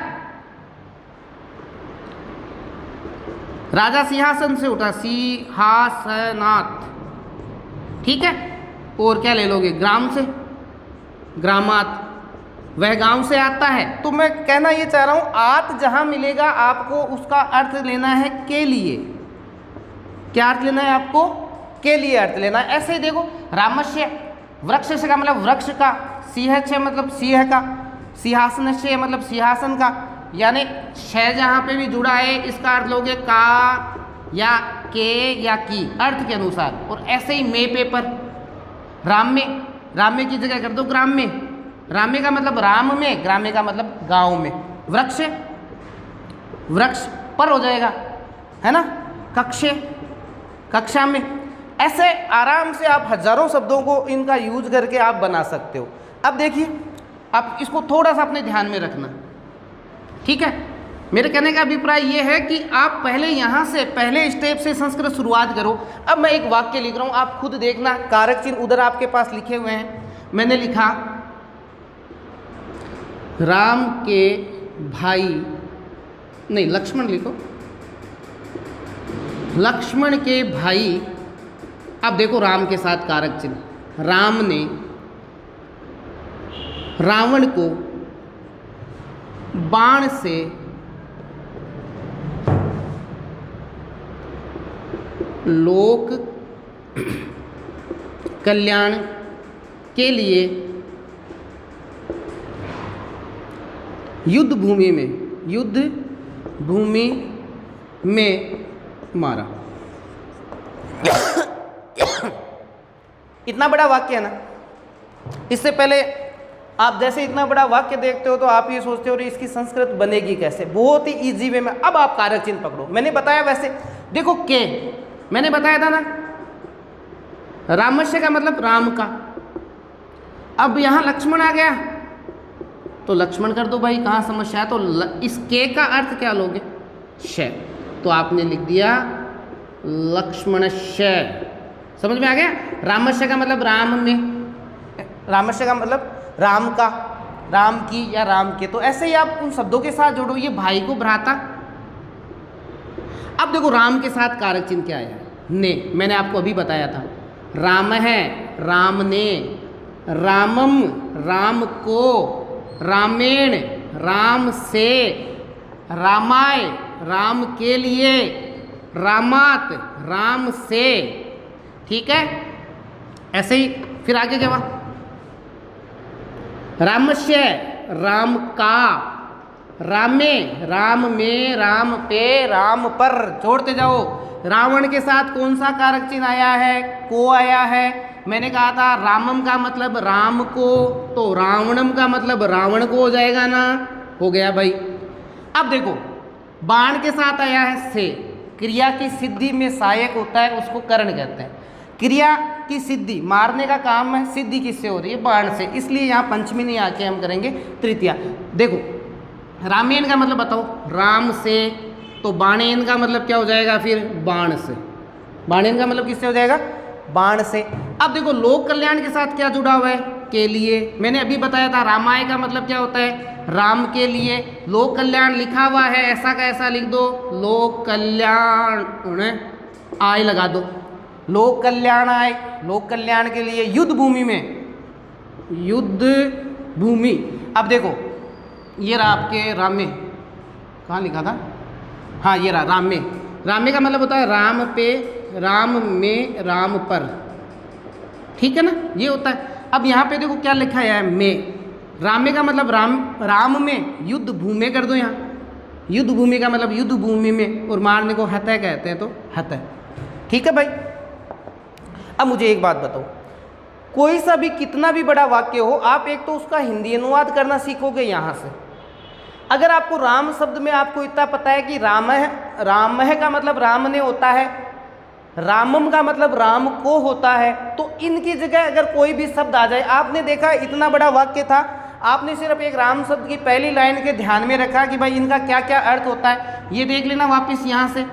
राजा सिंहासन से उठा, सिंहासनात, ठीक है। और क्या ले लोगे, ग्राम से, ग्रामात, वह गांव से आता है। तो मैं कहना ये चाह रहा हूं, आत जहां मिलेगा आपको उसका अर्थ लेना है के लिए। क्या अर्थ लेना है आपको, के लिए अर्थ लेना है। ऐसे ही देखो रामस्य, वृक्ष से का मतलब वृक्ष का, सिंह से मतलब सिंह का, सिंहासन से मतलब सिंहासन का, यानी शय जहाँ पे भी जुड़ा है इसका अर्थ लोगे का या के या की, अर्थ के अनुसार। और ऐसे ही मे पेपर, राम्य, राम्य की जगह कर दो ग्राम्य। राम्य का मतलब राम में, ग्राम्य का मतलब गांव में। वृक्ष, वृक्ष पर हो जाएगा, है ना। कक्षे, कक्षा में। ऐसे आराम से आप हजारों शब्दों को इनका यूज करके आप बना सकते हो। अब देखिए, आप इसको थोड़ा सा अपने ध्यान में रखना, ठीक है। मेरे कहने का अभिप्राय ये है कि आप पहले यहाँ से, पहले स्टेप से संस्कृत शुरुआत करो। अब मैं एक वाक्य लिख रहा हूँ, आप खुद देखना, कारक चिन्ह उधर आपके पास लिखे हुए हैं। मैंने लिखा राम के भाई, नहीं लक्ष्मण लिखो, लक्ष्मण के भाई। अब देखो राम के साथ कारक चिन्ह, राम ने रावण को बाण से लोक कल्याण के लिए युद्ध भूमि में, युद्ध भूमि में मारा। इतना बड़ा वाक्य है ना। इससे पहले आप जैसे इतना बड़ा वाक्य देखते हो तो आप ये सोचते हो इसकी संस्कृत बनेगी कैसे, बहुत ही इजी वे में। अब आप कारक चिन्ह पकड़ो, मैंने बताया वैसे। देखो के, मैंने बताया था ना, रामस्य का मतलब राम का। अब यहां लक्ष्मण आ गया तो लक्ष्मण कर दो भाई, कहाँ समस्या है। तो इस के का अर्थ क्या लोगे, श। तो आपने लिख दिया लक्ष्मणस्य। समझ में आ गया। रामस्य का मतलब राम में, रामस्य का मतलब राम का, राम की या राम के। तो ऐसे ही आप उन शब्दों के साथ जोड़ो। ये भाई को भ्राता। अब देखो राम के साथ कारक चिन्ह क्या है, ने। मैंने आपको अभी बताया था, राम है, राम ने, रामम, राम को, रामेण, राम से, रामाय, राम के लिए, रामात, राम से, ठीक है। ऐसे ही फिर आगे क्या हुआ, रामस्य, राम का, रामे, राम में, राम पे, राम पर, जोड़ते जाओ। रावण के साथ कौन सा कारक चिन्ह आया है? को आया है। मैंने कहा था रामम का मतलब राम को, तो रावणम का मतलब रावण को हो जाएगा ना, हो गया भाई। अब देखो बाण के साथ आया है से, क्रिया की सिद्धि में सहायक होता है, उसको कर्ण कहते हैं। क्रिया की सिद्धि, मारने का काम है, सिद्धि किससे हो रही है? बाण से, इसलिए यहाँ पंचमी नहीं आके हम करेंगे तृतीया। देखो रामेन का मतलब बताओ, राम से, तो बाणेन का मतलब क्या हो जाएगा फिर? बाण से। बाणेन का मतलब किससे हो जाएगा? बाण से। अब देखो लोक कल्याण के साथ क्या जुड़ा हुआ है? के लिए। मैंने अभी बताया था रामाय का मतलब क्या होता है? राम के लिए। लोक कल्याण लिखा हुआ है, ऐसा का ऐसा लिख दो, लोक कल्याण आय लगा दो, लोक कल्याण आय, लोक कल्याण के लिए युद्ध भूमि में, युद्ध भूमि। अब देखो ये रहा आपके राम में, कहाँ लिखा था? हाँ ये रहा राम में। राम में का मतलब होता है राम पे, राम में, राम पर, ठीक है ना, ये होता है। अब यहाँ पे देखो क्या लिखा है? में। रामे का मतलब राम, राम में, युद्ध भूमि कर दो यहाँ, युद्ध भूमि का मतलब युद्ध भूमि में, और मारने को हतः कहते हैं, तो हतः, ठीक है भाई। अब मुझे एक बात बताओ, कोई सा भी कितना भी बड़ा वाक्य हो, आप एक तो उसका हिंदी अनुवाद करना सीखोगे यहाँ से। अगर आपको राम शब्द में आपको इतना पता है कि राम है, राम है का मतलब राम ने होता है, रामम का मतलब राम को होता है, तो इनकी जगह अगर कोई भी शब्द आ जाए, आपने देखा इतना बड़ा वाक्य था, आपने सिर्फ एक राम शब्द की पहली लाइन के ध्यान में रखा कि भाई इनका क्या क्या अर्थ होता है, ये देख लेना वापस यहाँ से,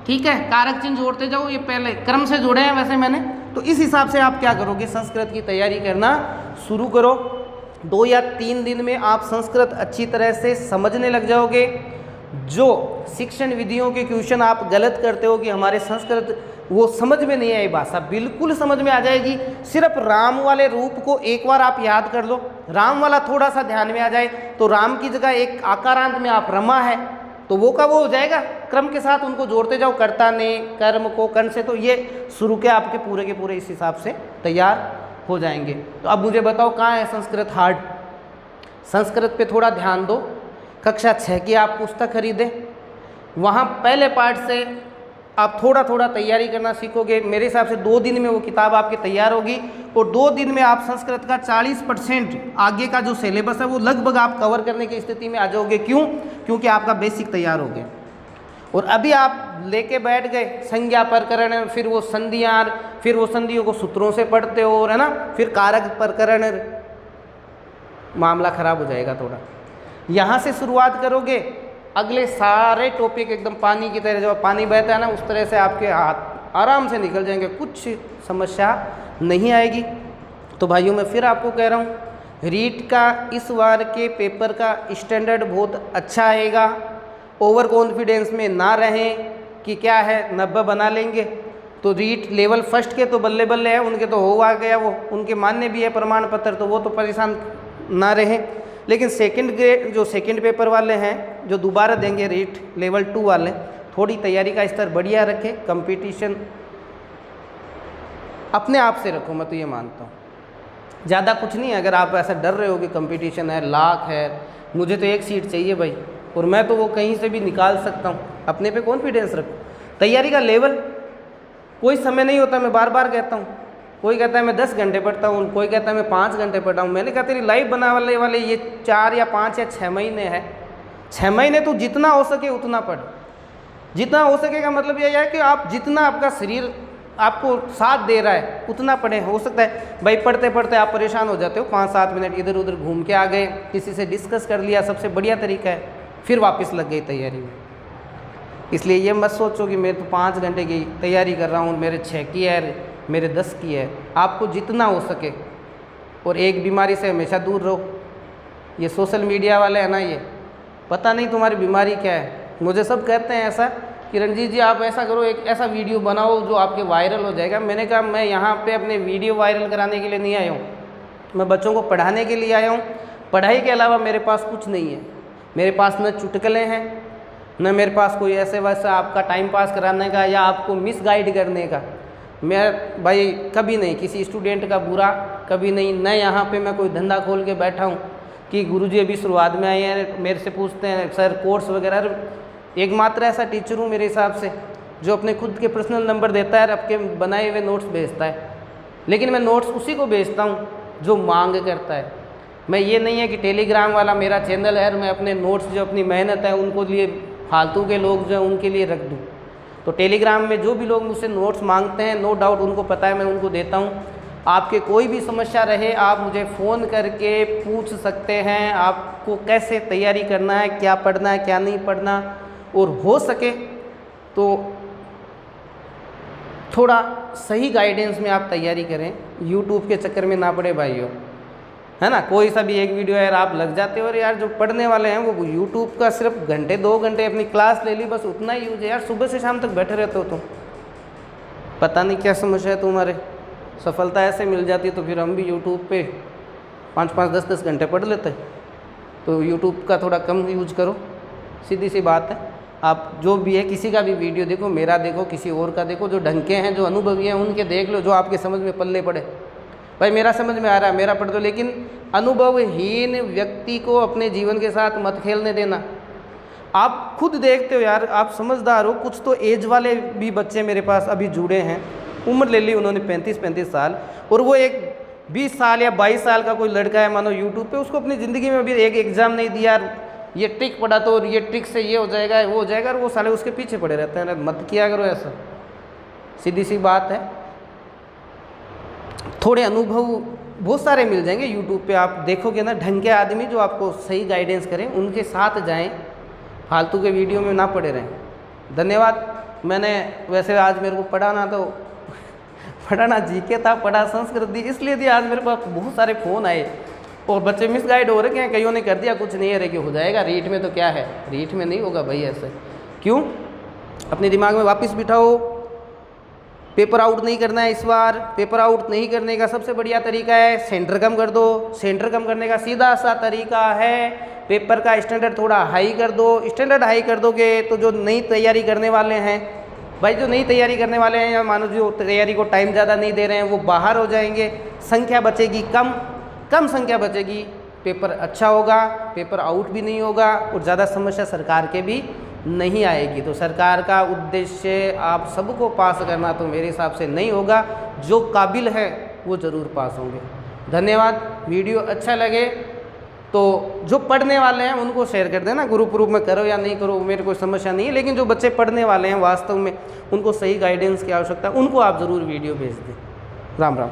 ठीक है। कारक चिन्ह जोड़ते जाओ, ये पहले क्रम से जोड़े हैं वैसे मैंने, तो इस हिसाब से आप क्या करोगे? संस्कृत की तैयारी करना शुरू करो। 2 या 3 दिन में आप संस्कृत अच्छी तरह से समझने लग जाओगे। जो शिक्षण विधियों के क्वेश्चन आप गलत करते हो कि हमारे संस्कृत वो समझ में नहीं आई, भाषा बिल्कुल समझ में आ जाएगी। सिर्फ राम वाले रूप को एक बार आप याद कर लो, राम वाला थोड़ा सा ध्यान में आ जाए, तो राम की जगह एक आकारांत में आप रमा है, तो वो का वो हो जाएगा। क्रम के साथ उनको जोड़ते जाओ, कर्ता ने, कर्म को, कर्ण से, तो ये शुरू के आपके पूरे के पूरे इस हिसाब से तैयार हो जाएंगे। तो अब मुझे बताओ कहाँ है संस्कृत हार्ड? संस्कृत पे थोड़ा ध्यान दो। कक्षा 6 की आप पुस्तक खरीदें, वहाँ पहले पार्ट से आप थोड़ा थोड़ा तैयारी करना सीखोगे। मेरे हिसाब से 2 दिन में वो किताब आपकी तैयार होगी, और 2 दिन में आप संस्कृत का 40% आगे का जो सिलेबस है वो लगभग आप कवर करने की स्थिति में आ जाओगे। क्यों? क्योंकि आपका बेसिक तैयार हो गया। और अभी आप लेके बैठ गए संज्ञा प्रकरण, फिर वो संधियाँ, फिर वो संधियों को सूत्रों से पढ़ते हो, और है ना, फिर कारक प्रकरण, मामला खराब हो जाएगा थोड़ा। यहाँ से शुरुआत करोगे, अगले सारे टॉपिक एकदम पानी की तरह, जब पानी बहता है ना उस तरह से आपके हाथ आराम से निकल जाएंगे, कुछ समस्या नहीं आएगी। तो भाइयों मैं फिर आपको कह रहा हूँ, रीट का इस बार के पेपर का स्टैंडर्ड बहुत अच्छा आएगा। ओवर कॉन्फिडेंस में ना रहें कि क्या है 90 बना लेंगे। तो रीट लेवल फर्स्ट के तो बल्ले बल्ले है, उनके तो हो आ गया, वो उनके मान्य भी है प्रमाण पत्र, तो वो तो परेशान ना रहें। लेकिन सेकंड ग्रेड जो सेकंड पेपर वाले हैं, जो दोबारा देंगे रीट लेवल 2 वाले, थोड़ी तैयारी का स्तर बढ़िया रखें। कंपटीशन अपने आप से रखो, मैं तो ये मानता हूँ। ज़्यादा कुछ नहीं है, अगर आप ऐसा डर रहे हो कि कंपटीशन है, लाख है, मुझे तो 1 सीट चाहिए भाई, और मैं तो वो कहीं से भी निकाल सकता हूँ, अपने पे कॉन्फिडेंस रखो। तैयारी का लेवल कोई समय नहीं होता, मैं बार बार कहता हूँ। कोई कहता है मैं 10 घंटे पढ़ता हूँ, कोई कहता है मैं 5 घंटे पढ़ता हूँ। मैंने कहा तेरी लाइव बनाने वाले ये 4 या 5 या 6 महीने है, 6 महीने तो जितना हो सके उतना पढ़। जितना हो सके का मतलब यह है कि आप जितना आपका शरीर आपको साथ दे रहा है उतना पढ़ें। हो सकता है भाई पढ़ते पढ़ते आप परेशान हो जाते हो, 5-7 मिनट इधर उधर घूम के आ गए, किसी से डिस्कस कर लिया, सबसे बढ़िया तरीका है, फिर वापस लग गई तैयारी में। इसलिए ये मत सोचो कि मैं तो 5 घंटे की तैयारी कर रहा हूँ, मेरे 6 की है, मेरे 10 की है। आपको जितना हो सके, और एक बीमारी से हमेशा दूर रहो। ये सोशल मीडिया वाले हैं ना, ये पता नहीं तुम्हारी बीमारी क्या है। मुझे सब कहते हैं ऐसा कि रणजीत जी आप ऐसा करो, एक ऐसा वीडियो बनाओ जो आपके वायरल हो जाएगा। मैंने कहा मैं यहाँ पे अपने वीडियो वायरल कराने के लिए नहीं आया हूँ, मैं बच्चों को पढ़ाने के लिए आया हूँ। पढ़ाई के अलावा मेरे पास कुछ नहीं है। मेरे पास न चुटकुले हैं, न मेरे पास कोई ऐसे वैसा आपका टाइम पास कराने का या आपको मिसगाइड करने का। मैं भाई कभी नहीं किसी स्टूडेंट का बुरा, कभी नहीं, न यहाँ पे मैं कोई धंधा खोल के बैठा हूँ, कि गुरुजी अभी शुरुआत में आए हैं, मेरे से पूछते हैं सर कोर्स वगैरह। एकमात्र ऐसा टीचर हूँ मेरे हिसाब से जो अपने खुद के पर्सनल नंबर देता है और आपके बनाए हुए नोट्स भेजता है। लेकिन मैं नोट्स उसी को भेजता हूँ जो मांग करता है। मैं ये नहीं है कि टेलीग्राम वाला मेरा चैनल है और मैं अपने नोट्स जो अपनी मेहनत है उनको लिए फालतू के लोग जो उनके लिए रख दूँ। तो टेलीग्राम में जो भी लोग मुझसे नोट्स मांगते हैं, नो डाउट उनको पता है मैं उनको देता हूँ। आपके कोई भी समस्या रहे आप मुझे फ़ोन करके पूछ सकते हैं, आपको कैसे तैयारी करना है, क्या पढ़ना है, क्या नहीं पढ़ना। और हो सके तो थोड़ा सही गाइडेंस में आप तैयारी करें, यूट्यूब के चक्कर में ना पड़े भाइयों, है ना। कोई सा भी एक वीडियो यार आप लग जाते हो और यार जो पढ़ने वाले हैं वो यूट्यूब का सिर्फ घंटे 2 घंटे अपनी क्लास ले ली, बस उतना ही यूज है यार। सुबह से शाम तक बैठे रहते हो तुम, पता नहीं क्या समस्या है तुम्हारे। सफलता ऐसे मिल जाती है तो फिर हम भी यूट्यूब पे 5-5 10-10 घंटे पढ़ लेते हैं। तो यूट्यूब का थोड़ा कम यूज करो, सीधी सी बात है। आप जो भी है किसी का भी वीडियो देखो, मेरा देखो, किसी और का देखो, जो ढंग के हैं, जो अनुभवी हैं उनके देख लो, जो आपके समझ में पल्ले पड़े। भाई मेरा समझ में आ रहा है मेरा पढ़ दो, लेकिन अनुभवहीन व्यक्ति को अपने जीवन के साथ मत खेलने देना। आप खुद देखते हो यार, आप समझदार हो। कुछ तो एज वाले भी बच्चे मेरे पास अभी जुड़े हैं, उम्र ले ली उन्होंने 35-35 साल, और वो एक 20 साल या 22 साल का कोई लड़का है मानो यूट्यूब पे, उसको अपनी ज़िंदगी में अभी एक एग्ज़ाम नहीं दिया, ये ट्रिक पढ़ा तो और ये ट्रिक से ये हो जाएगा वो हो जाएगा, और वो साले उसके पीछे पड़े रहते हैं। मत किया करो ऐसा, सीधी सी बात है। थोड़े अनुभव बहुत सारे मिल जाएंगे यूट्यूब पे, आप देखोगे ना ढंग के आदमी जो आपको सही गाइडेंस करें, उनके साथ जाएं, फालतू के वीडियो में ना पड़े रहें। धन्यवाद। मैंने वैसे आज मेरे को पढ़ाना तो पढ़ाना जीके था, पढ़ा संस्कृत दी, इसलिए दिया। आज मेरे पास बहुत सारे फ़ोन आए और बच्चे मिसगाइड हो रहे हैं, कईयों ने कर दिया कुछ नहीं है रे कि हो जाएगा रीट में, तो क्या है रीट में नहीं होगा भाई ऐसे। क्यों? अपने दिमाग में वापस बिठाओ, पेपर आउट नहीं करना है इस बार। पेपर आउट नहीं करने का सबसे बढ़िया तरीका है सेंटर कम कर दो। सेंटर कम करने का सीधा सा तरीका है पेपर का स्टैंडर्ड थोड़ा हाई कर दो। स्टैंडर्ड हाई कर दोगे तो जो नई तैयारी करने वाले हैं भाई, जो नई तैयारी करने वाले हैं या मानो जो तैयारी को टाइम ज़्यादा नहीं दे रहे हैं, वो बाहर हो जाएंगे, संख्या बचेगी कम संख्या बचेगी, पेपर अच्छा होगा, पेपर आउट भी नहीं होगा और ज़्यादा समस्या सरकार के भी नहीं आएगी। तो सरकार का उद्देश्य आप सबको पास करना तो मेरे हिसाब से नहीं होगा, जो काबिल है वो ज़रूर पास होंगे। धन्यवाद। वीडियो अच्छा लगे तो जो पढ़ने वाले हैं उनको शेयर कर देना, ग्रुप में करो या नहीं करो मेरे कोई समस्या नहीं है, लेकिन जो बच्चे पढ़ने वाले हैं वास्तव में उनको सही गाइडेंस की आवश्यकता है, उनको आप ज़रूर वीडियो भेज दें। राम राम।